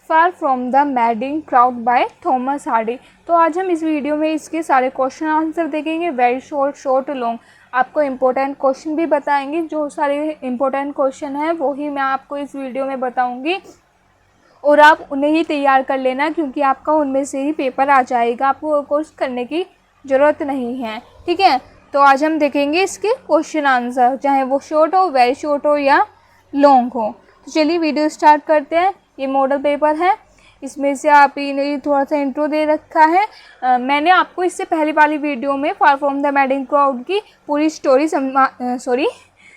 Far from the Madding crowd by Thomas Hardy. तो आज हम इस वीडियो में इसके सारे क्वेश्चन आंसर देखेंगे, वेरी शॉर्ट लॉन्ग। आपको इम्पोर्टेंट क्वेश्चन भी बताएंगे, जो सारे इम्पोर्टेंट क्वेश्चन हैं वो ही मैं आपको इस वीडियो में बताऊंगी और आप उन्हें ही तैयार कर लेना, क्योंकि आपका उनमें से ही पेपर आ जाएगा, आपको कोर्स करने की ज़रूरत नहीं है। ठीक है, तो आज हम देखेंगे इसके क्वेश्चन आंसर, चाहे वो शॉर्ट हो, वेरी शॉर्ट हो या लॉन्ग हो। तो चलिए वीडियो स्टार्ट करते हैं। ये मॉडल पेपर है, इसमें से आप ये थोड़ा सा इंट्रो दे रखा है। मैंने आपको इससे पहले वाली वीडियो में Far from the Madding crowd की पूरी स्टोरी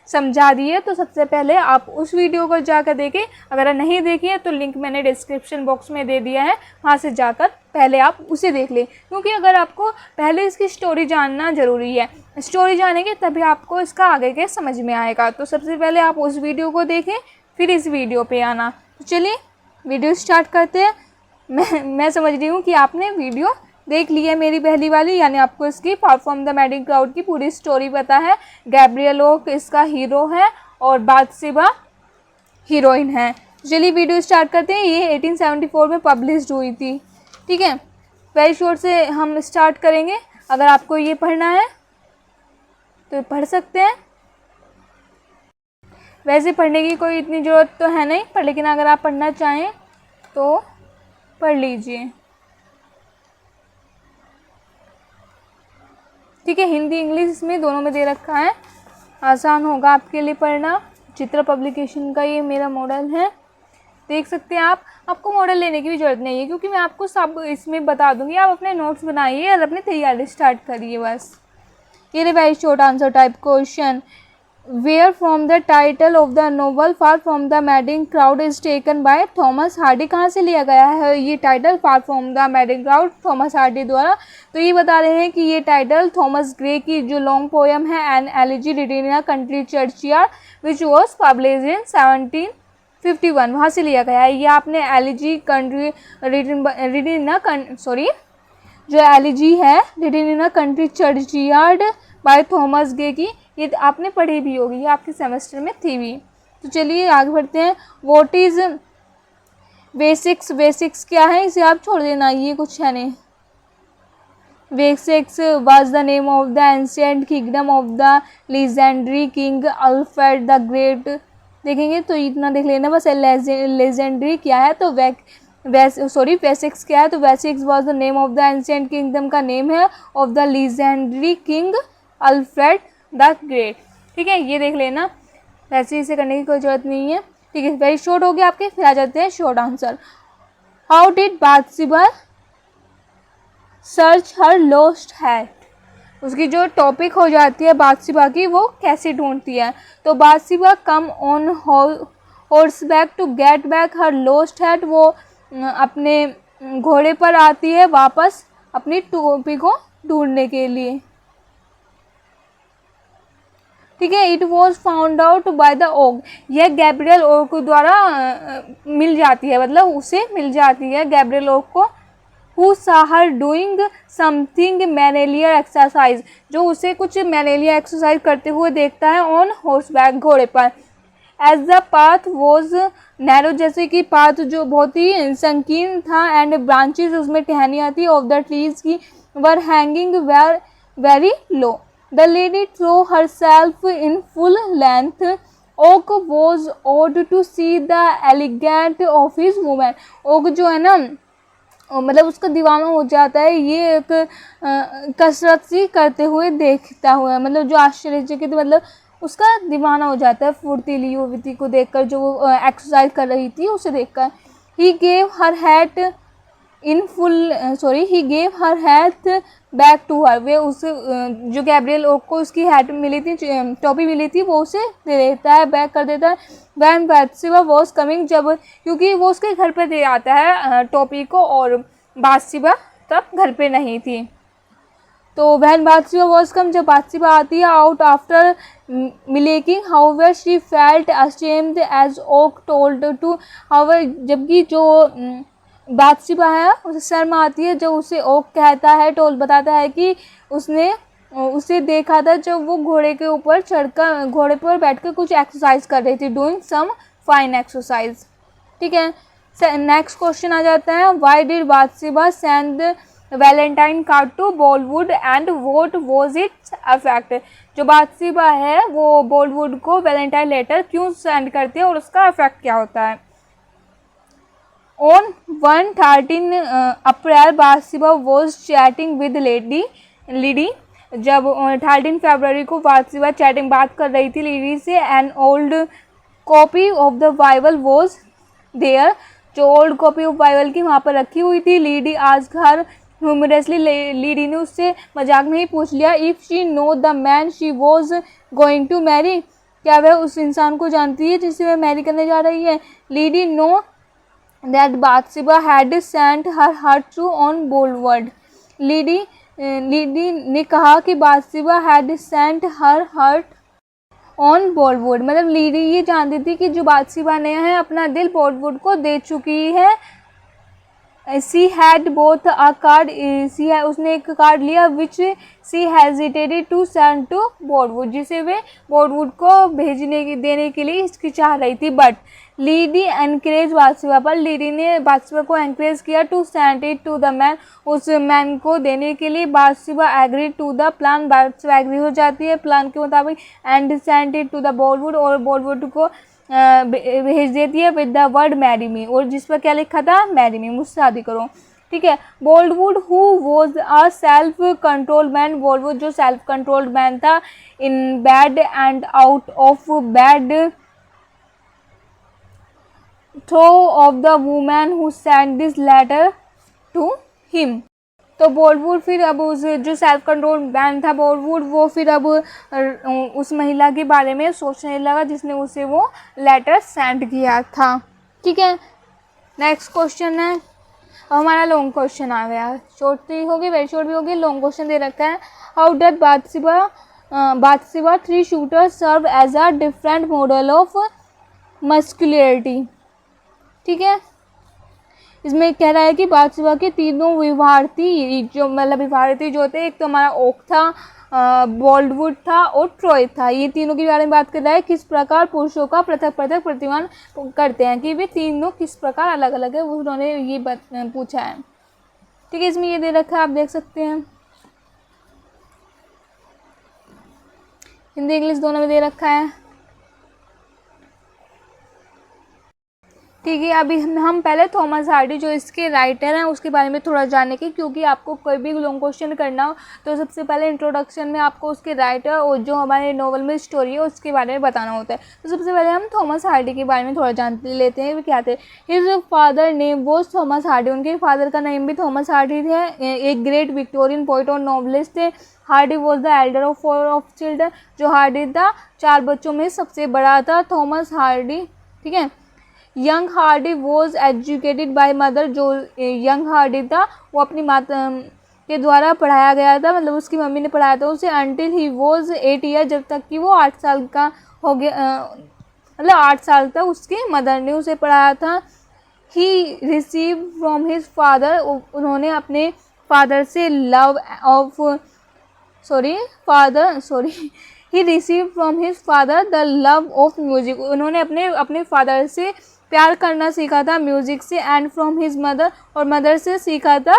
समझा दी है। तो सबसे पहले आप उस वीडियो को जाकर देखें, अगर नहीं देखी है तो लिंक मैंने डिस्क्रिप्शन बॉक्स में दे दिया है, वहाँ से जाकर पहले आप उसे देख लें, क्योंकि अगर आपको पहले इसकी स्टोरी जानना ज़रूरी है। स्टोरी जानेंगे तभी आपको इसका आगे के समझ में आएगा। तो सबसे पहले आप उस वीडियो को देखें, फिर इस वीडियो पे आना। तो चलिए वीडियो स्टार्ट करते हैं। मैं समझ रही हूँ कि आपने वीडियो देख ली है मेरी पहली वाली, यानी आपको इसकी फार फ्रॉम द मैडिंग क्राउड की पूरी स्टोरी पता है। गैब्रियल ओक इसका हीरो है और बाथशेबा हीरोइन है। चलिए वीडियो स्टार्ट करते हैं। ये 1874 में पब्लिश्ड हुई थी। ठीक है, वेरी शॉर्ट से हम स्टार्ट करेंगे। अगर आपको ये पढ़ना है तो पढ़ सकते हैं, वैसे पढ़ने की कोई इतनी ज़रूरत तो है नहीं, पर लेकिन अगर आप पढ़ना चाहें तो पढ़ लीजिए। ठीक है, हिंदी इंग्लिश इसमें दोनों में दे रखा है, आसान होगा आपके लिए पढ़ना। चित्र पब्लिकेशन का ये मेरा मॉडल है, देख सकते हैं आप। आपको मॉडल लेने की भी ज़रूरत नहीं है, क्योंकि मैं आपको सब इसमें बता दूंगी। आप अपने नोट्स बनाइए और अपनी तैयारी स्टार्ट करिए बस। ये very short answer type question. Where from the title of the novel Far from the Madding Crowd is taken by Thomas Hardy। कहाँ से लिया गया है ये title Far from the Madding Crowd Thomas Hardy द्वारा? तो ये बता रहे हैं कि ये टाइटल थॉमस ग्रे की जो लॉन्ग पोएम है an elegy written in a country churchyard which was published in 1751, वहाँ से लिया गया है। ये आपने एलिजी कंट्री जो एलिजी है written in a country churchyard by Thomas Gray की, ये आपने पढ़ी भी होगी, ये आपके सेमेस्टर में थी भी। तो चलिए आगे बढ़ते हैं। What is basics? बेसिक्स क्या है, इसे आप छोड़ देना, ये कुछ है नहीं। Basics was the name of the ancient kingdom of the legendary king Alfred the great. देखेंगे तो इतना देख लेना बस। लेजेंडरी क्या है तो बेसिक्स क्या है तो basics was the name of the ancient kingdom का नेम है of the legendary king Alfred the great. ठीक है, ये देख लेना, वैसे इसे करने की कोई ज़रूरत नहीं है। ठीक है, वेरी शॉर्ट हो गया आपके। फिर आ जाते हैं short answer. How did Bathsheba search her lost hat? उसकी जो टॉपिक हो जाती है बाथशेबा की, वो कैसे ढूंढती है? तो Bathsheba come on horseback to get back her lost hat. वो अपने घोड़े पर आती है वापस अपनी टोपी को ढूंढने के लिए। ठीक है, it was found out by the oak. यह गैब्रियल ओक द्वारा मिल जाती है, मतलब उसे मिल जाती है गैब्रियल ओक को। हु सा हर डूइंग समथिंग मैनेलियर एक्सरसाइज, जो उसे कुछ मैनेलियर एक्सरसाइज करते हुए देखता है ऑन हॉर्स बैक, घोड़े पर। As the path was narrow, जैसे कि पाथ जो बहुत ही संकीर्ण था, एंड ब्रांचेज उसमें टहनियाँ थी ऑफ द ट्रीज की वर hanging very low. The lady threw herself in full length. Oak was awed to see the elegance of his woman. Oak जो है ना, मतलब उसका दीवाना हो जाता है, ये एक कसरत सी करते हुए देखता हुआ, मतलब जो आश्चर्यचकित, मतलब उसका दीवाना हो जाता है फुर्तीली युवती को देखकर, जो वो एक्सरसाइज कर रही थी उसे देखकर। He gave her hat he gave her hat back to her। वे उसे जो गैब्रियल ओक को उसकी हैट मिली थी, टोपी मिली थी, वो उसे दे देता है, बैक कर देता है। वैन बाथशेबा वॉज कमिंग, जब क्योंकि वो उसके घर पे दे आता है टोपी को, और बाथशेबा तब घर पे नहीं थी। तो वैन बाथशेबा वॉज कम, जब बाथशेबा आती है, out after milking however she felt ashamed as Oak told to. However जबकि जो बाथशेबा है उसे शर्म आती है, जो उसे ओक कहता है, बताता है कि उसने उसे देखा था जब वो घोड़े के ऊपर चढ़कर, घोड़े पर बैठकर कुछ एक्सरसाइज कर रही थी, डूइंग सम फाइन एक्सरसाइज। ठीक है, नेक्स्ट क्वेश्चन आ जाता है, why did Bathsheba send valentine card to Boldwood and what was its effect. जो बाथशेबा है वो बॉलीवुड को वैलेंटाइन लेटर क्यों सेंड करती है और उसका इफेक्ट क्या होता है। On 13 April Bathsheba was chatting with lady. जब 13 फरवरी को बाथशेबा बात कर रही थी लेडी से। An old copy of the Bible was there. जो ओल्ड कॉपी ऑफ बाइबल की वहाँ पर रखी हुई थी। लेडी आज घर ह्यूमरसली लेडी ने उससे मजाक में ही पूछ लिया, if she know the man she was going to marry, क्या वह उस इंसान को जानती है जिसे वह मैरी करने जा रही है। Lady know that Bathsheba had sent her heart to on Boldwood. Lady ने कहा कि Bathsheba had sent her heart on Boldwood, मतलब लेडी ये जानती थी कि जो बाथशेबा ने है अपना दिल बॉलीवुड को दे चुकी है। She had both a card, उसने एक कार्ड लिया which she hesitated to send to Boldwood, जिसे वे बॉलीवुड को देने के लिए हिचकिचा रही थी। बट लेडी एनकरेज बाथशेबा, पर लेडी ने बाथशेबा को एनकरेज किया to send it to the man, उस मैन को देने के लिए। Bathsheba agree to the plan, Bathsheba agree हो जाती है प्लान के मुताबिक। And send it to the Boldwood, और बॉलीवुड को भेज देती है with the word marry me, और जिस पर क्या लिखा था, मैरी मी, मुझसे शादी करो। ठीक है। Boldwood who was a self controlled man, Boldwood जो सेल्फ कंट्रोल्ड मैन था, in bed and out of bed throw off the woman who send this letter to him. तो बॉलीवुड फिर अब उस जो सेल्फ कंट्रोल मैन था बॉलीवुड, वो फिर अब उस महिला के बारे में सोचने लगा जिसने उसे वो लेटर सेंड किया था। ठीक है। नेक्स्ट क्वेश्चन है, अब हमारा लॉन्ग क्वेश्चन आ गया। शॉर्ट भी होगी, वेरी शॉर्ट भी होगी। लॉन्ग क्वेश्चन दे रखा है, how does Bathsheba three suitors serve as a different model of masculinity. ठीक है। इसमें कह रहा है कि बाथशेबा के तीनों विवाहार्थी जो मतलब विवाहार्थी जो थे, एक तो हमारा ओक था, बॉलीवुड था और ट्रॉय था, ये तीनों के बारे में बात कर रहा है। किस प्रकार पुरुषों का पृथक पृथक प्रतिमान करते हैं, कि वे तीनों किस प्रकार अलग अलग है, वो उन्होंने ये पूछा है। ठीक है। इसमें ये दे रखा है, आप देख सकते हैं, हिंदी इंग्लिश दोनों में दे रखा है। ठीक है। अभी हम पहले थॉमस हार्डी जो इसके राइटर हैं उसके बारे में थोड़ा जाने के, क्योंकि आपको कोई भी लॉन्ग क्वेश्चन करना हो तो सबसे पहले इंट्रोडक्शन में आपको उसके राइटर और जो हमारे नॉवल में स्टोरी है उसके बारे में बताना होता है। तो सबसे पहले हम थॉमस हार्डी के बारे में थोड़ा जान लेते हैं, वे क्या थे। His father name was Thomas Hardy, उनके फादर का नेम भी थॉमस हार्डी थे, एक ग्रेट विक्टोरियन पोइट और नॉवलिस्ट थे। Hardy was the Elder of 4 of children, जो हार्डी था 4 बच्चों में सबसे बड़ा था थॉमस हार्डी। ठीक है। Young Hardy was educated by mother, जो यंग हार्डी था वो अपनी माता के द्वारा पढ़ाया गया था, मतलब उसकी मम्मी ने पढ़ाया था उसे, अंटिल ही वॉज 8 ईयर, जब तक कि वो 8 साल का हो गया, मतलब 8 साल तक उसकी मदर ने उसे पढ़ाया था। He receive from his father, उन्होंने अपने फादर से he receive from his father the love of music, उन्होंने अपने फादर से प्यार करना सीखा था म्यूजिक से। एंड फ्रॉम हिज मदर, और मदर से सीखा था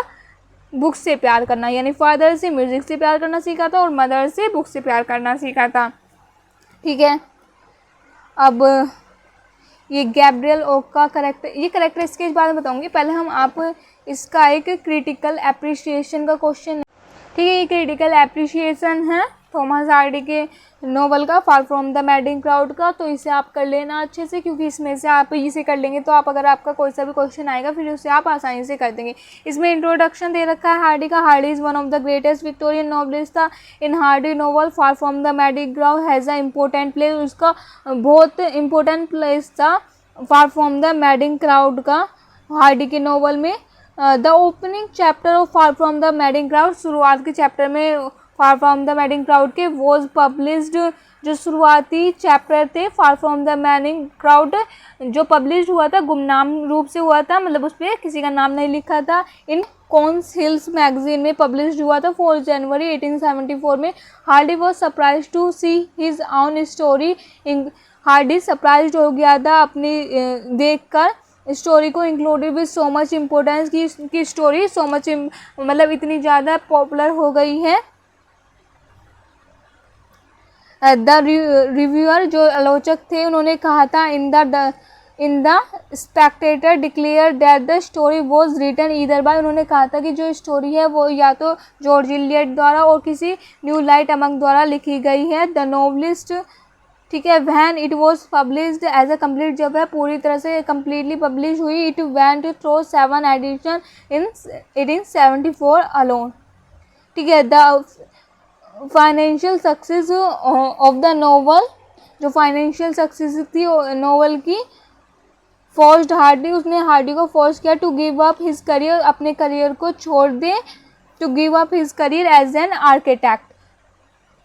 बुक से प्यार करना, यानी फादर से म्यूजिक से प्यार करना सीखा था और मदर से बुक से प्यार करना सीखा था। ठीक है। अब ये गैब्रियल ओक का करेक्टर, ये करेक्टर इसके बारे में बताऊंगी, पहले हम आप इसका एक क्रिटिकल एप्रिसिएशन का क्वेश्चन। ठीक है। ये क्रिटिकल एप्रिसिएशन है थॉमस हार्डी के नोवेल का, फार फ्रॉम द मैडिंग क्राउड का। तो इसे आप कर लेना अच्छे से, क्योंकि इसमें से आप इसे कर लेंगे तो आप अगर आपका कोई सा भी क्वेश्चन आएगा फिर उसे आप आसानी से कर देंगे। इसमें इंट्रोडक्शन दे रखा है हार्डी का। Hardy is one of the greatest Victorian novelist था। In Hardy novel Far from the Madding Crowd has a important place, उसका बहुत इम्पोर्टेंट प्लेस था Far from the Madding Crowd का हार्डी के नोवेल में। The opening chapter of Far from the Madding Crowd, शुरुआत के chapter में Far from the Madding Crowd के वॉज पब्लिश्ड, जो शुरुआती चैप्टर थे Far from the Madding crowd जो पब्लिश हुआ था गुमनाम रूप से हुआ था, मतलब उस पर किसी का नाम नहीं लिखा था, इन कॉन्स हिल्स मैगजीन में पब्लिश हुआ था 4 जनवरी 1874 में। Hardy was surprise to see his own story, Hardy surprise हो गया था अपनी देखकर स्टोरी को included with so much importance की स्टोरी सो मच मतलब इतनी ज़्यादा पॉपुलर हो गई है। द रिव्यूअर जो आलोचक थे उन्होंने कहा था in the Spectator declare that the story was written either by, उन्होंने कहा था कि जो स्टोरी है वो या तो जॉर्ज इलियट द्वारा और किसी न्यू लाइट अमंग द्वारा लिखी गई है। द नॉवलिस्ट, ठीक है, when it was published as a complete, जब है पूरी तरह से कम्प्लीटली पब्लिश हुई, it went through 7 edition in 1874 alone. ठीक है, the financial success of the novel, जो फाइनेंशियल सक्सेस थी नोवेल की, फोर्स्ड हार्डी, उसने हार्डी को फोर्स किया to give up his career, अपने करियर को छोड़ दे, to give up his career as an architect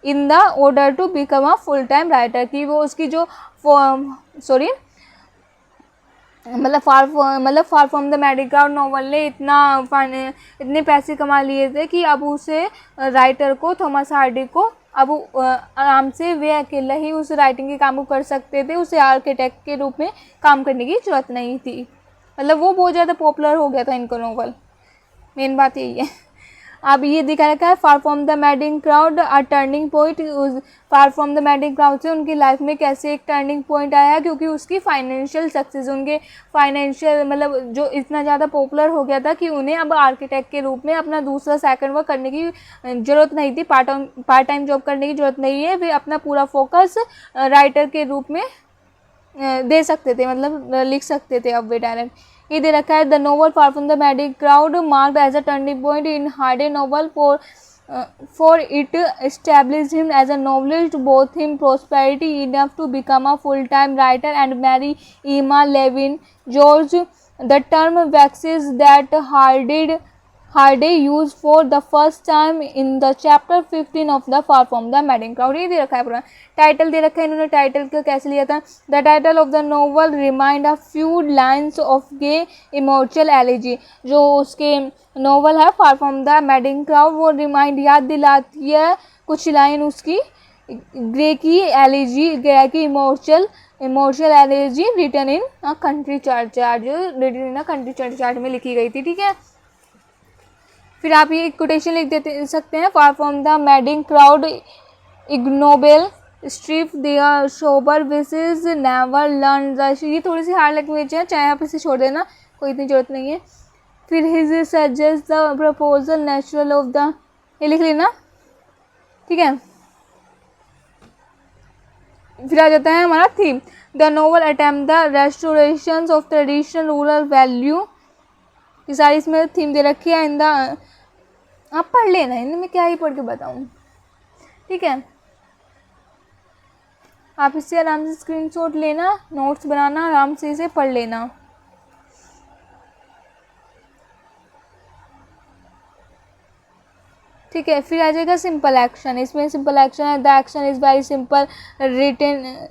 in the order to become a full time writer, की वो उसकी जो सॉरी मतलब फार फ्रॉम द मेडिकल नॉवल ने इतने पैसे कमा लिए थे कि अब उसे राइटर को, थॉमस हार्डी को, अब आराम से वे अकेला ही उस राइटिंग के काम को कर सकते थे, उसे आर्किटेक्ट के रूप में काम करने की जरूरत नहीं थी। मतलब वो बहुत ज़्यादा पॉपुलर हो गया था इनका नॉवल, मेन बात यही है। अब ये दिखा रखा है Far from the Madding crowd a turning point, far from the Madding crowd से उनकी लाइफ में कैसे एक टर्निंग पॉइंट आया, क्योंकि उसकी फाइनेंशियल सक्सेस, उनके फाइनेंशियल मतलब जो इतना ज़्यादा पॉपुलर हो गया था कि उन्हें अब आर्किटेक्ट के रूप में अपना दूसरा सेकंड वर्क करने की ज़रूरत नहीं थी, पार्ट टाइम जॉब करने की ज़रूरत नहीं है, वे अपना पूरा फोकस राइटर के रूप में दे सकते थे, मतलब लिख सकते थे अब वे डायरेक्ट। ये दे रखा है the novel Far from the Madding Crowd marked as a turning point in Hardy novel for it established him as a novelist, both him prosperity enough to become a full-time writer and marry Emma Levin George. The term waxes that Hardy used for the first time in the chapter 15 of the Far from the Madding Crowd. ये दे रखा है पूरा title दे रखा है, इन्होंने title को कैसे लिया था, the title of the novel remind a few lines of Gray immortal elegy, जो उसके नोवेल है Far from the Madding Crowd वो रिमाइंड याद दिलाती है कुछ लाइन उसकी ग्रे की एलिजी, ग्रे की immortal elegy written in a country church, जो written in a country church में लिखी गई थी। ठीक है, फिर आप ये कोटेशन लिख सकते हैं, Far from the Madding Crowd ignoble strife their sober wishes never learn the, ये थोड़ी सी हार्ड लैंग्वेज है, चाहे आप इसे छोड़ देना, कोई इतनी जरूरत नहीं है। फिर his suggest the proposal natural of the, ये लिख लेना। ठीक है, फिर आ जाता है हमारा theme, the novel attempt the restoration of traditional rural value, ये सारी इसमें थीम दे रखी है। इन द, आप पढ़ लेना, इनमें क्या ही पढ़ के बताऊँ। ठीक है, आप इससे आराम से स्क्रीनशॉट लेना, नोट्स बनाना, आराम से इसे पढ़ लेना। ठीक है, फिर आ जाएगा सिंपल एक्शन, इसमें सिंपल एक्शन है, the action is very simple written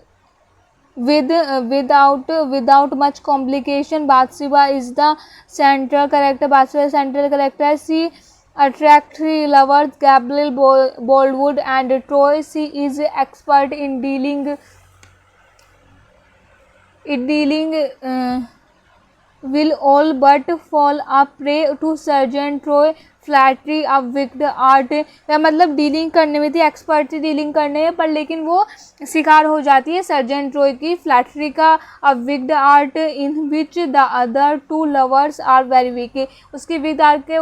without much complication. Bathsheba is the central character. Bathsheba central character. She attracts three lovers, Gabriel, Boldwood and Troy. She is expert in dealing will all but fall a prey to Sergeant Troy. Flattery a wicked art, वह मतलब dealing करने में थी, expert थी dealing करने में, पर लेकिन वो शिकार हो जाती है सर्जेंट ट्रॉय की फ्लैटरी का। A wicked art in which the other two lovers are very weak, उसके विक्ड आर्ट के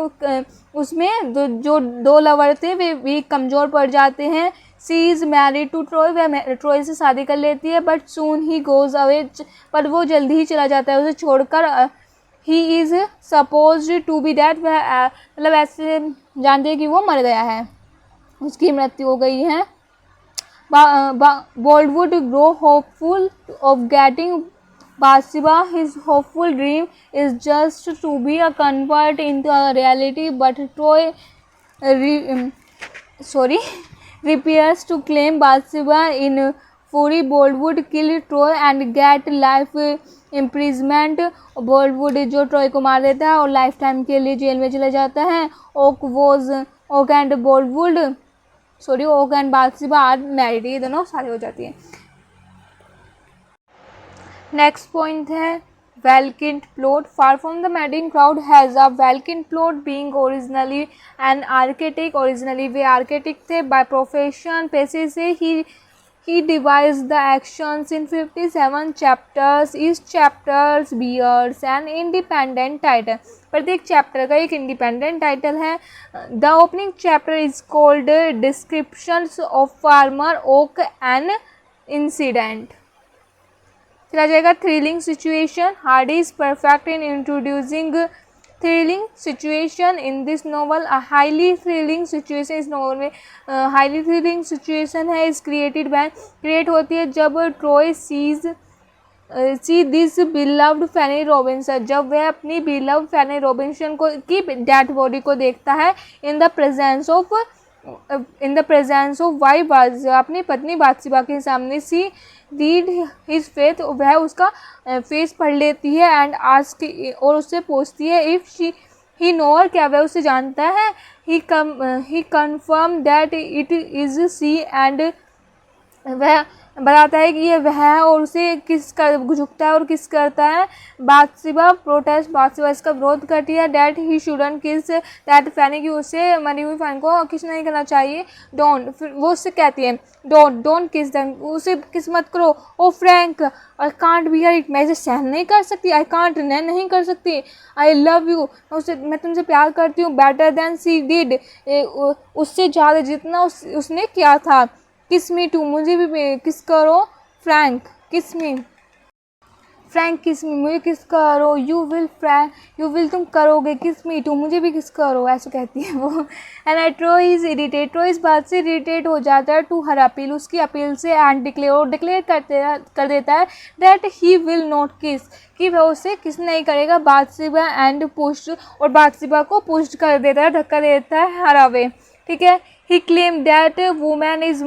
उसमें जो दो लवर थे वे वीक कमज़ोर पड़ जाते हैं। She is married to Troy, वह ट्रॉय से शादी कर लेती है, बट सून ही गोज़ अवे, पर वो जल्दी ही चला जाता है उसे छोड़कर। He is suppose to be dead, वह मतलब ऐसे जानते हैं कि वो मर गया है, उसकी मृत्यु हो गई है। Boldwood grow hopeful of getting Bathsheba. His hopeful dream is just to be a convert into a reality, but Troy repairs to claim Bathsheba in fury. Boldwood kill Troy and get life imprisonment. बोल्डवुड जो Troy को मार देता है और life time के लिए jail में चला जाता है। ओक एंड बाथशेबा आर मैरिड, ये दोनों शादी हो जाती है। नेक्स्ट पॉइंट है vacant plot. Far from the madding crowd has a vacant plot, being originally an architect. Originally way architect थे, by profession पैसे से he devised the actions in 57 chapters. Each chapters bears an independent title. प्रत्येक chapter का एक independent title है. The opening chapter is called descriptions of Farmer Oak and incident. फिर आ जाएगा thrilling situation. Hardy is perfect in introducing thrilling situation in this novel. Highly thrilling situation इस novel में highly thrilling situation है. Is created by create होती है जब Troy see this beloved Fanny Robinson. जब वह अपनी बिलव्ड फैनी रॉबिन्सन को की डेड बॉडी को देखता है in the presence of wife अपनी पत्नी बाथशेबा के सामने. सी रीड हिज फेथ. वह उसका फेस पढ़ लेती है एंड आस्क और उससे पूछती है इफ ही नोअर क्या वह उसे जानता है. He confirm that it is she and वह बताता है कि ये वह है और उसे किस कर झुकता है और किस करता है. बाथशेबा प्रोटेस्ट. बाथशेबा इसका विरोध करती है. डैट ही शुडंट किस दैट फैनी की उसे मरी हुई फैन को किस नहीं करना चाहिए. डोंट. फिर वो उससे कहती है डोंट किस दैम. उसे किस मत करो. O Frank I can't bear it. मैं इसे सहन नहीं कर सकती. आई कांट नहीं कर सकती. I love you. मैं तुमसे प्यार करती हूँ. Better than she did. उससे ज़्यादा जितना उसने किया था. किस मी टू. मुझे भी किस करो. फ्रैंक किस मी. फ्रैंक किस मी. मुझे किस करो. यू विल तुम करोगे. किस मी टू. मुझे भी किस करो. ऐसे कहती है वो. And Troy is irritate. Troy इस बात से इरिटेट हो जाता है टू हर अपील. उसकी अपील से एंड डिक्लेयर कर देता है दैट ही विल नॉट किस. कि वह उसे किस नहीं करेगा. बाथशेबा एंड पुश्ड. और बाथशेबा को पुश्ड कर देता है धक्का देता है हर अवे. ठीक है. He claim that women is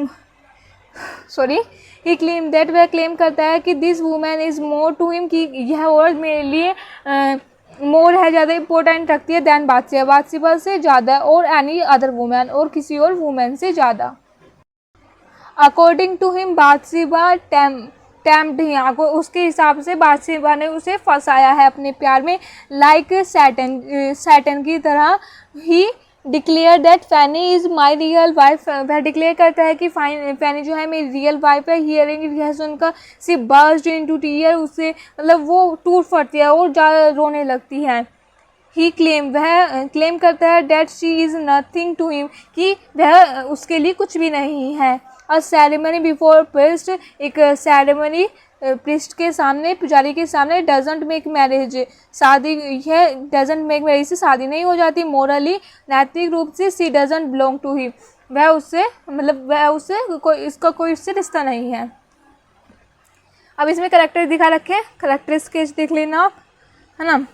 he claim that वह क्लेम करता है कि this women is more to him. कि यह औरत मेरे लिए मोर है ज़्यादा इंपॉर्टेंट रखती है दैन बाथशेबा से ज़्यादा और एनी अदर वुमेन और किसी और वुमेन से ज़्यादा. According to him Bathsheba tempt him. उसके हिसाब से बाथशेबा ने उसे फंसाया है अपने प्यार में. लाइक सैटन की तरह. He declare that Fanny is my real wife. वह डिक्लेयर करता है कि फैनी जो है मेरी रियल वाइफ है. हियरिंग यह सुनकर सी बर्स्ट इनटू टीयर. उससे मतलब वो टूट पड़ती है और ज़्यादा रोने लगती है. वह क्लेम करता है that she is nothing to him. कि वह उसके लिए कुछ भी नहीं है. A ceremony before priest. एक सेरेमनी प्रीस्ट के सामने पुजारी के सामने. Doesn't make marriage. शादी है डजंट मेक मैरिज से शादी नहीं हो जाती. मोरली नैतिक रूप से सी डजंट बिलोंग टू हिम. वह उससे इसका कोई उससे रिश्ता नहीं है. अब इसमें करेक्टर दिखा रखे हैं. करेक्टर स्केच देख लेना आप, है ना.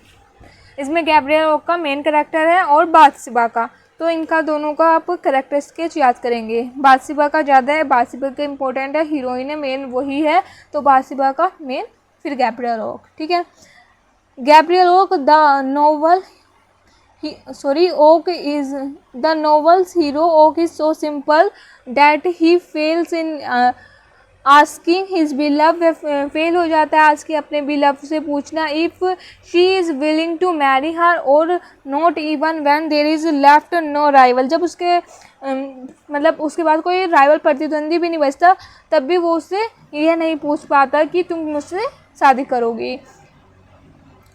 इसमें गैब्रियल ओक का मेन करेक्टर है और बाथशेबा का. तो इनका दोनों का आप करेक्टर स्केच याद करेंगे. बाथशेबा का ज़्यादा है. बाथशेबा का इम्पोर्टेंट है. हीरोइन है मेन वही है. तो बाथशेबा का मेन. फिर गैब्रियल ओक. ठीक है. Gabriel Oak the novel's hero. Oak is so simple that he fails in asking his beloved. Fail हो जाता है आज की अपने बिलव से पूछना if she is willing to marry her और not even when there is left no rival. जब उसके मतलब उसके बाद कोई राइवल प्रतिद्वंदी भी नहीं बचता तब भी वो उससे यह नहीं पूछ पाता कि तुम मुझसे शादी करोगी.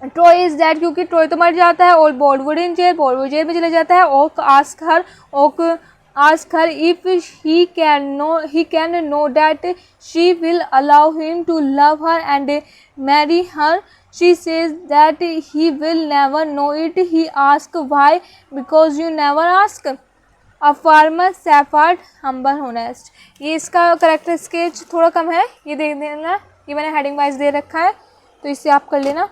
Troy is dead. क्योंकि ट्रॉय तो मर जाता है. और बॉलवुड इन जेल. बॉलवुड जेल में चले जाता है. Oak ask her if he can know that she will allow him to love her and marry her. She says that he will never know it. He asks why. Because you never ask. A farmer shepherd humble honest. ये इसका character sketch थोड़ा कम है. ये देख देना. ये मैंने heading wise दे रखा है तो इससे आप कर लेना.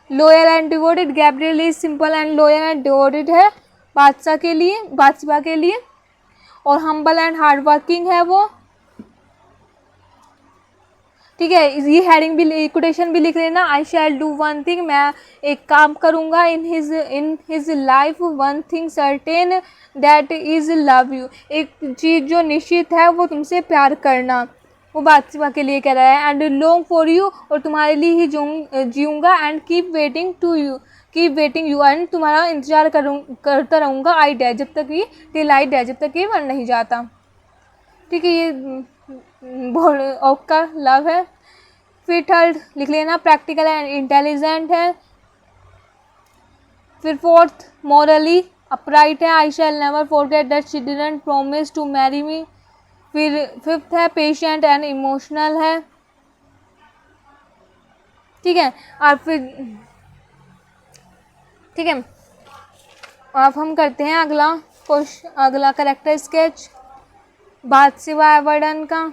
Loyal and devoted. Gabriel is simple and loyal and devoted है बाथशेबा के लिए. और हम्बल एंड हार्ड वर्किंग है वो. ठीक है. ये हेडिंग भी कोटेशन भी लिख लेना. आई शैल डू वन थिंग. मैं एक काम करूँगा in his life. One thing certain that is love you. एक चीज़ जो निश्चित है वो तुमसे प्यार करना. वो बादशिबा के लिए कह रहा है। एंड लॉन्ग फॉर यू, और तुम्हारे लिए ही जीऊँगा। And keep waiting you, and तुम्हारा इंतजार करता रहूँगा। आई डे, जब तक ये टिल आई डे, जब तक ये मर नहीं जाता। ठीक है, ये ओक का लव है। फिर थर्ड लिख लेना, प्रैक्टिकल एंड इंटेलिजेंट है। फिर फोर्थ मॉरली अपराइट है। I shall never forget that she didn't promise to marry me. फिर फिफ्थ है पेशेंट एंड इमोशनल है। ठीक है, और फिर ठीक है, अब हम करते हैं अगला करेक्टर स्केच बादशिबा एवर्डन का।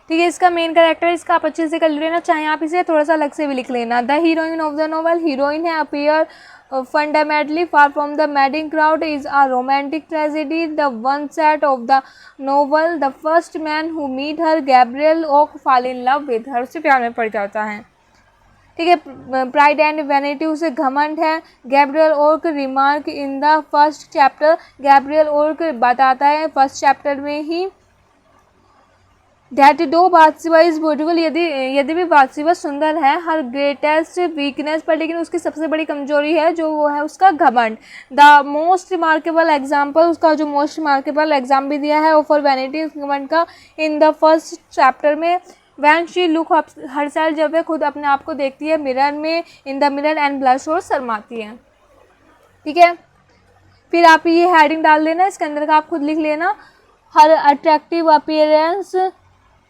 ठीक है, इसका मेन करेक्टर इसका आप अच्छे से कर लेना, चाहे आप इसे थोड़ा सा अलग से भी लिख लेना। The heroine of the novel, heroine है। Appear fundamentally far from the madding crowd is a romantic tragedy, the one set of the novel. The first man who meet her, Gabriel Oak, fall in love with her, उससे प्यार में पड़ जाता है। ठीक है, pride and vanity उसे घमंड है। Gabriel Oak remark in the first chapter, Gabriel Oak बताता है फर्स्ट चैप्टर में ही दैट दो बादशिबा इज ब्यूटीफुल, यदि भी बादशिबा सुंदर है, हर ग्रेटेस्ट वीकनेस, पर लेकिन उसकी सबसे बड़ी कमजोरी है जो वो है उसका घमंड। द मोस्ट रिमार्केबल एग्जाम्पल, उसका जो मोस्ट रिमार्केबल एग्जाम भी दिया है फॉर वैनिटी घमंड का, इन द फर्स्ट चैप्टर में वैन शी लुक हर साल, जब वह खुद अपने आप को देखती है मिरर में, in the mirror and blush, और शर्माती है। ठीक है, फिर आप ये हेडिंग डाल देना, इसके अंदर का आप खुद लिख लेना, हर अट्रैक्टिव अपीयरेंस,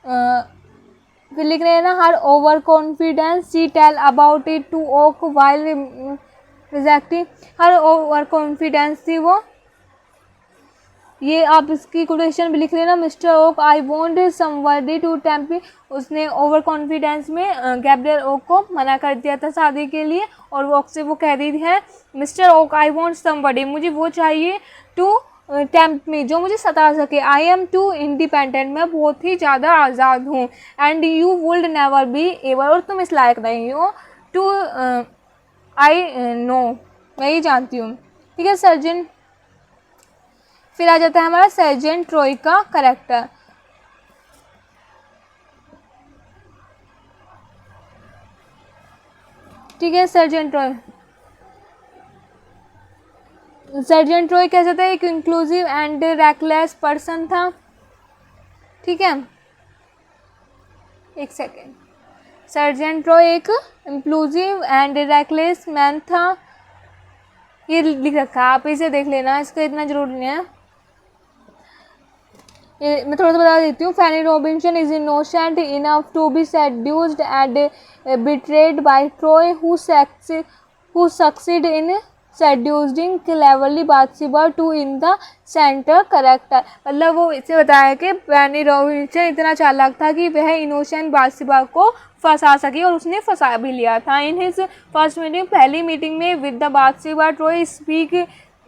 फिर लिख रहे हैं ना, her over confidence, she tell about it to Oak while rejecting, her over confidence थी वो। ये आप इसकी कोटेशन भी लिख लेना, mister Oak I want somebody to tempt me, उसने ओवर कॉन्फिडेंस में गैब्रियल ओक को मना कर दिया था शादी के लिए, और वो ओक से वो कह रही है, mister Oak I want somebody, मुझे वो चाहिए टू टेम्प मी, जो मुझे सता सके। आई एम टू इंडिपेंडेंट, मैं बहुत ही ज़्यादा आज़ाद हूँ। And you would never be able, और तुम इस लायक नहीं हो टू आई नो, मैं ही जानती हूँ। ठीक है, सर्जन, फिर आ जाता है हमारा सर्जन ट्रॉय का करेक्टर। ठीक है, सर्जन ट्रॉय कैसा था, एक इंक्लूसिव एंड रैकलेस पर्सन था। ठीक है, एक सेकेंड, सर्जन ट्रॉय एक इंक्लूसिव एंड रैकलेस मैन था, ये लिख रखा है, आप इसे देख लेना, इसका इतना जरूरी नहीं है। मैं थोड़ा सा बता देती हूँ। Fanny Robinson is innocent enough to be seduced and betrayed by Troy who succeed in seducing cleverly Bathsheba to in the centre character, मतलब वो इसे बताया कि फैनी रॉबिन्सन इतना चालाक था कि वह इनोसेंट बादशिबा को फंसा सकी, और उसने फंसा भी लिया था। इन हिज फर्स्ट मीटिंग, पहली मीटिंग में with the Bathsheba, Troy speak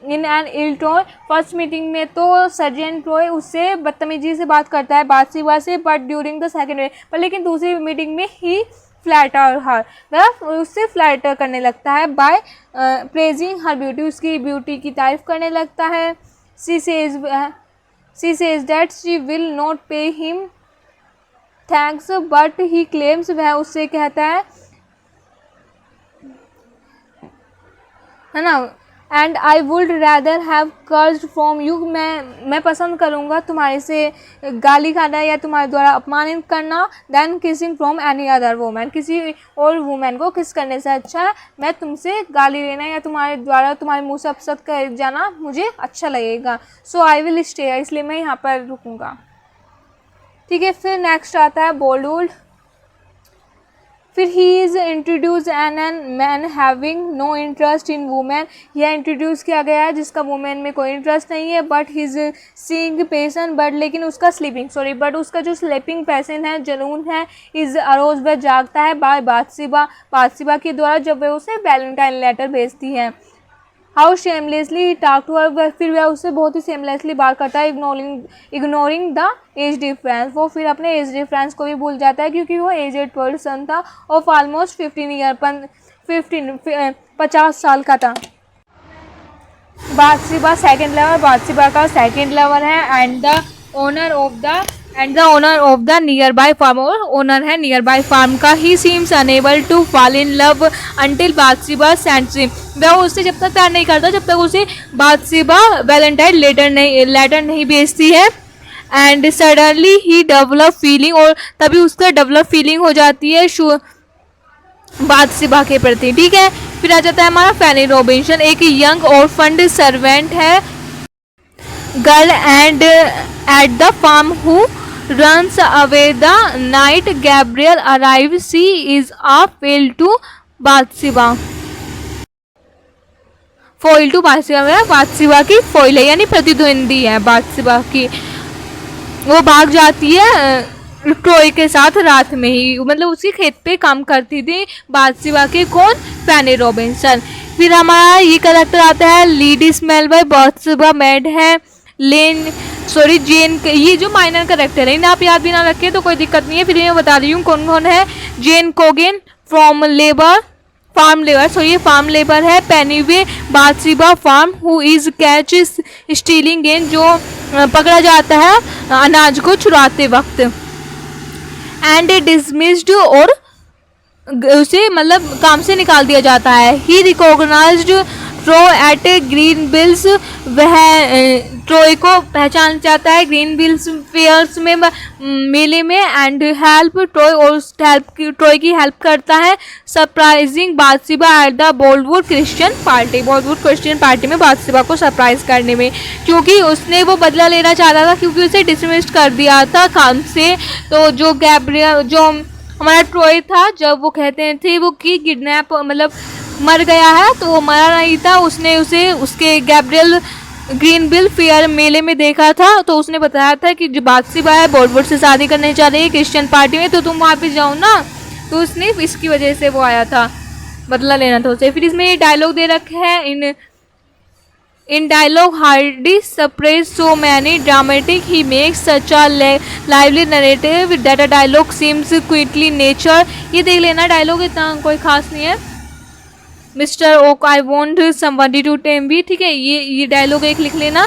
in an ill tone, first meeting में तो सर्जन ट्रॉय उससे बदतमीजी से बात करता है बादशिबा से, बट ड्यूरिंग द सेकेंड, पर लेकिन दूसरी मीटिंग में ही फ्लैटर हर, वह उससे फ्लैटर करने लगता है, बाय प्रेजिंग हर ब्यूटी, उसकी ब्यूटी की तारीफ करने लगता है। She says that she will not pay him thanks, but he claims, वह उससे कहता है ना, and I would rather have cursed from you, मैं पसंद करूँगा तुम्हारे से गाली खाना या तुम्हारे द्वारा अपमानित करना, than kissing from any other women, किसी और वुमेन को किस करने से अच्छा मैं तुमसे गाली लेना या तुम्हारे द्वारा तुम्हारे मुँह से अपशब्द कर जाना मुझे अच्छा लगेगा। सो आई विल स्टे, इसलिए मैं यहाँ पर रुकूँगा। ठीक है, फिर नेक्स्ट आता है बॉलीवुड। फिर he is introduce an man having no interest in women, यह इंट्रोड्यूस किया गया है जिसका वुमेन में कोई इंटरेस्ट नहीं है, but his seeing passion, but लेकिन उसका बट उसका जो स्लीपिंग पैशन है, जुनून है, इज अरोज, वह जागता है बाय बादशिबा के द्वारा, जब वह उसे वैलेंटाइन लेटर भेजती है। How shamelessly talk to her, फिर वह उससे बहुत ही शेमलेसली बात करता है, इग्नोरिंग द एज डिफरेंस, वो फिर अपने एज डिफरेंस को भी भूल जाता है क्योंकि वो एजेड पर्सन था, ऑफ ऑलमोस्ट 50 साल का था। बादशिबा सेकेंड लवर, बादशिबा का सेकेंड लवर है, and the owner of the and the owner of the nearby farm, और ओनर है नियर बाय फार्म का, he seems unable to fall in love until Bathsheba sends him, वह उससे जब तक प्यार नहीं करता जब तक उसे बाथशेबा वैलेंटाइन लेटर नहीं भेजती है। And suddenly he develop feeling, और तभी उसका डेवलप फीलिंग हो जाती है बाथशेबा के प्रति। ठीक है, फिर आ जाता है हमारा फैनी रॉबिन्सन, एक यंग ऑर्फन्ड सर्वेंट है girl and at the farm who runs away the night Gabriel arrives. She is a foil to Bathsheba. foil to Bathsheba, बाथशेबा की foil है यानी प्रतिद्वंदी है बाथशेबा की। वो भाग जाती है ट्रोय के साथ रात में ही, मतलब उसकी खेत पे काम करती थी बाथशेबा के, कौन, फैनी रॉबिन्सन। फिर हमारा ये कैरेक्टर आता है लीड स्मेल बाय बाथशेबा मेड है जेन, ये जो माइनर करेक्टर है इन्हें आप याद भी ना रखें तो कोई दिक्कत नहीं है। फिर मैं बता रही हूँ कौन कौन है। जेन कोगेन फार्म लेबर है। Pennyways Bathsheba farm who is catch stealing grain, जो पकड़ा जाता है अनाज को चुराते वक्त। एंड डिसमिस्ड, और उसे मतलब काम से निकाल दिया जाता है। ही रिकॉग्नाइज्ड ट्रो एट ग्रीन बिल्स, वह ट्रोय को पहचान जाता है ग्रीन बिल्स फेयर्स में, मेले में। एंड हेल्प ट्रोय, और ट्रोय की हेल्प करता है। Surprising Bathsheba at the Boldwood Christmas party में बाथशेबा को सरप्राइज करने में, क्योंकि उसने वो बदला लेना चाहता था क्योंकि उसे डिसमिस कर दिया था काम से। तो जो गैब्रियल, जो हमारा ट्रोय था, जब वो कहते थे वो कि किडनैप मतलब मर गया है, तो वो मरा नहीं था, उसने उसे उसके गैब्रियल ग्रीनबिल फेयर मेले में देखा था, तो उसने बताया था कि जो बाथशेबा है बॉलीवुड से शादी करने जा रही है क्रिश्चियन पार्टी में, तो तुम वहाँ पे जाओ ना, तो उसने इसकी वजह से वो आया था, बदला लेना था उसे। फिर इसमें ये डायलॉग दे रखे हैं in dialogue Hardy surprise so many dramatic, he makes such a lively narrative that a dialogue seems quickly nature. ये देख लेना, डायलॉग इतना कोई खास नहीं है। Mister Oak I want somebody to tame me, ठीक है, ये डायलॉग एक लिख लेना।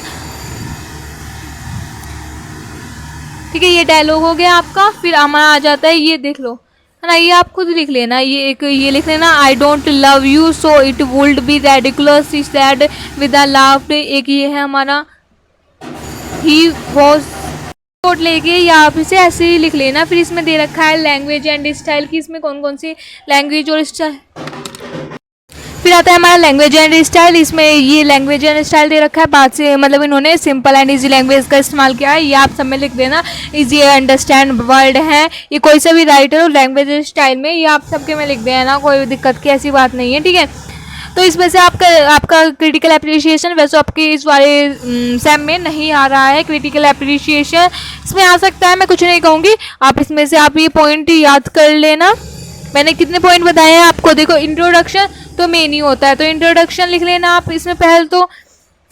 ठीक है, ये डायलॉग हो गया आपका। फिर हमारा आ जाता है, ये देख लो है ना, ये आप खुद लिख लेना, ये लिख लेना, I don't love you so it would be ridiculous he said with a laughed. एक ये है हमारा ही वॉज कोट लेके, या आप इसे ऐसे ही लिख लेना। फिर इसमें दे रखा है लैंग्वेज एंड स्टाइल की, इसमें कौन कौन सी लैंग्वेज और स्टाइल। फिर आता है हमारा लैंग्वेज एंड स्टाइल, इसमें ये लैंग्वेज एंड स्टाइल दे रखा है, बात से मतलब इन्होंने सिंपल एंड इजी लैंग्वेज का इस्तेमाल किया है, ये आप सब में लिख देना। इजी अंडरस्टैंड वर्ड है, ये कोई सा भी राइटर हो लैंग्वेज स्टाइल में, ये आप सबके में लिख देना, कोई दिक्कत की ऐसी बात नहीं है। ठीक है, तो इसमें से आपका क्रिटिकल एप्रिशिएशन वैसे आपकी इस वाले सेम में नहीं आ रहा है। क्रिटिकल एप्रिशिएशन इसमें आ सकता है, मैं कुछ नहीं कहूँगी, आप इसमें से आप ये पॉइंट याद कर लेना। मैंने कितने पॉइंट बताए हैं आपको, देखो इंट्रोडक्शन तो मेन ही होता है, तो इंट्रोडक्शन लिख लेना आप इसमें पहले तो।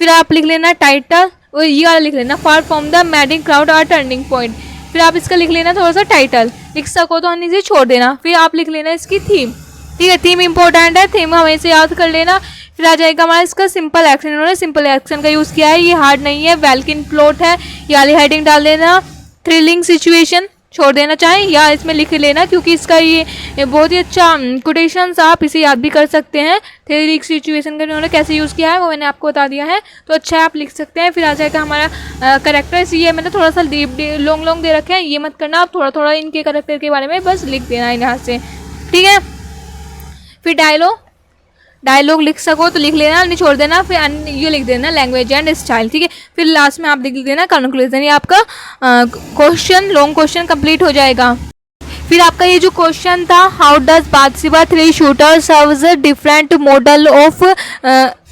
फिर आप लिख लेना टाइटल, और ये वाला लिख लेना Far from the Madding Crowd are turning point. फिर आप इसका लिख लेना थोड़ा सा टाइटल, लिख सको तो अन्य से छोड़ देना। फिर आप लिख लेना इसकी थीम, ठीक है, थीम इंपॉर्टेंट है, थीम हमेशा याद कर लेना। फिर आ जाएगा हमारा इसका सिंपल एक्शन, इन्होंने सिंपल एक्शन का यूज़ किया है, ये हार्ड नहीं है, वेलकिन प्लॉट है, ये वाली हेडिंग डाल देना। थ्रिलिंग सिचुएशन छोड़ देना चाहें या इसमें लिख लेना, क्योंकि इसका ये बहुत ही अच्छा कोटेशंस, आप इसे याद भी कर सकते हैं। थ्रिलिंग सिचुएशन का इन्होंने कैसे यूज़ किया है वो मैंने आपको बता दिया है, तो अच्छा है, आप लिख सकते हैं। फिर आ जाएगा हमारा करेक्टर्स, ये मैंने थोड़ा सा लॉन्ग दे रखे हैं, ये मत करना, आप थोड़ा थोड़ा इनके करेक्टर के बारे में बस लिख देना यहाँ से, ठीक है। फिर डायलॉग लिख सको तो लिख लेना, नहीं छोड़ देना। फिर ये लिख देना लैंग्वेज एंड स्टाइल, ठीक है। फिर लास्ट में आप लिख देना कंक्लूजन, ये आपका क्वेश्चन लॉन्ग क्वेश्चन कंप्लीट हो जाएगा। फिर आपका ये जो क्वेश्चन था, how does Bathsheba three suitors serves a different model of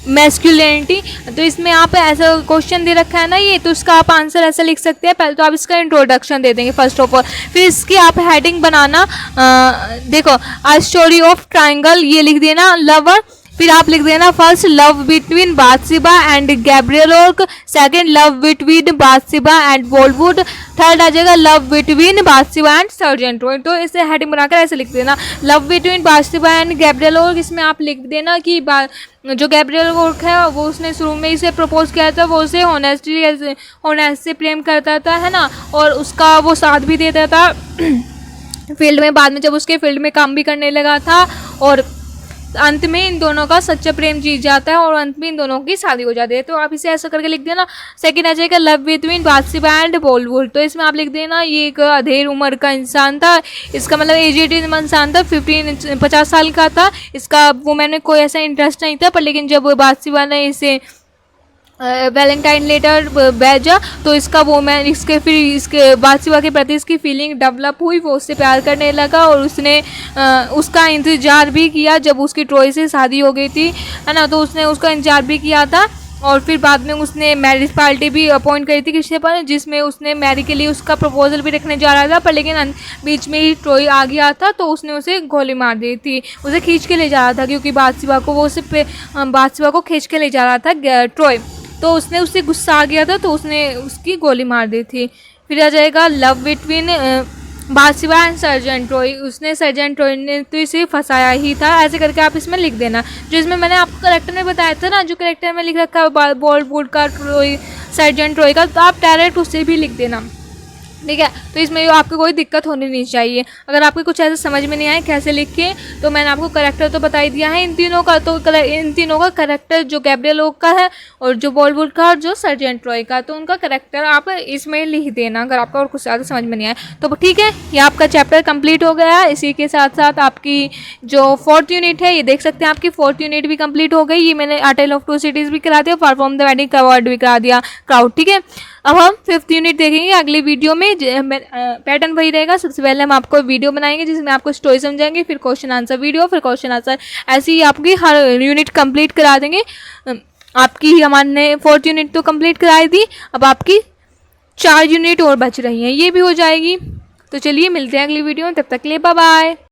masculinity, तो इसमें आप ऐसा क्वेश्चन दे रखा है ना ये, तो इसका आप आंसर ऐसा लिख सकते हैं। पहले तो आप इसका इंट्रोडक्शन दे देंगे फर्स्ट ऑफ ऑल, फिर इसकी आप हेडिंग बनाना, देखो अ स्टोरी ऑफ ट्राइंगल, ये लिख देना। लवर फिर आप लिख देना first love between Bathsheba and Gabriel Oak, second love between Bathsheba and Boldwood, third आ जाएगा love between Bathsheba and Sergeant Troy. तो इसे हेडिंग बनाकर ऐसे लिख देना love between Bathsheba and Gabriel Oak. इसमें आप लिख देना कि जो गैब्रियल ओर्क है वो उसने शुरू में इसे प्रपोज किया था, वो उसे होनेस्ट से प्रेम करता था, है ना, और उसका वो साथ भी देता था फील्ड में। बाद में जब उसके फील्ड में काम भी करने लगा था और अंत में इन दोनों का सच्चा प्रेम जीत जाता है और अंत में इन दोनों की शादी हो जाती है। तो आप इसे ऐसा करके लिख देना। सेकंड आ जाएगा love between Bathsheba and Bollywood. तो इसमें आप लिख देना ये एक अधेड़ उम्र का इंसान था, इसका मतलब एजेड इंसान था, 50 साल का था। इसका वुमेन में कोई ऐसा इंटरेस्ट नहीं था, पर लेकिन जब बाथशेबा ने इसे वैलेंटाइन लेटर भेजा तो इसका वो मैं इसके बाथशेबा के प्रति इसकी फीलिंग डेवलप हुई, वो उससे प्यार करने लगा और उसने उसका इंतज़ार भी किया जब उसकी ट्रॉय से शादी हो गई थी, है ना। तो उसने उसका इंतज़ार भी किया था और फिर बाद में उसने मैरिज पार्टी भी अपॉइंट करी थी किसी पर, जिसमें उसने मैरी के लिए उसका प्रपोजल भी रखने जा रहा था, पर लेकिन बीच में ही ट्रॉय आ गया था तो उसने उसे गोली मार दी थी। उसे खींच के ले जा रहा था क्योंकि बाथशेबा को खींच के ले जा रहा था ट्रॉय, तो उससे गुस्सा आ गया था तो उसने उसकी गोली मार दी थी। फिर आ जाएगा love between Bathsheba and Sergeant Troy. उसने सर्जेंट रॉय ने तो इसे फंसाया ही था, ऐसे करके आप इसमें लिख देना। जो इसमें मैंने आपको करेक्टर में बताया था ना, जो करेक्टर में लिख रखा है बॉलीवुड का ट्रॉय, सर्जेंट रॉय का, तो आप डायरेक्ट उससे भी लिख देना, ठीक है। तो इसमें आपको कोई दिक्कत होनी नहीं चाहिए। अगर आपको कुछ ऐसा समझ में नहीं आए कैसे लिखें, तो मैंने आपको करेक्टर तो बता ही दिया है इन तीनों का। तो इन तीनों का करेक्टर जो गैब्रियल ओर्क का है और जो बॉलीवुड का और जो सर्जेंट रॉय का, तो उनका करेक्टर आप इसमें लिख देना अगर आपका और कुछ ज़्यादा समझ में नहीं आए तो, ठीक है। ये आपका चैप्टर कंप्लीट हो गया है। इसी के साथ साथ आपकी जो 4th यूनिट है, ये देख सकते हैं आपकी 4th यूनिट भी कंप्लीट हो गई। ये मैंने आ टेल ऑफ 2 सिटीज़ भी करा दिया, परफॉर्म द वेडिंग अवार्ड भी करा दिया, क्राउड, ठीक है। अब हम 5th यूनिट देखेंगे अगली वीडियो में। पैटर्न वही रहेगा। सबसे पहले हम आपको वीडियो बनाएंगे जिसमें आपको स्टोरी समझाएंगे, फिर क्वेश्चन आंसर वीडियो, फिर क्वेश्चन आंसर, ऐसे ही आपकी हर यूनिट कंप्लीट करा देंगे। आपकी हमारे 4th यूनिट तो कंप्लीट कराई दी, अब आपकी 4 यूनिट और बच रही हैं, ये भी हो जाएगी। तो चलिए मिलते हैं अगली वीडियो में, तब तक के लिए बाय बाय।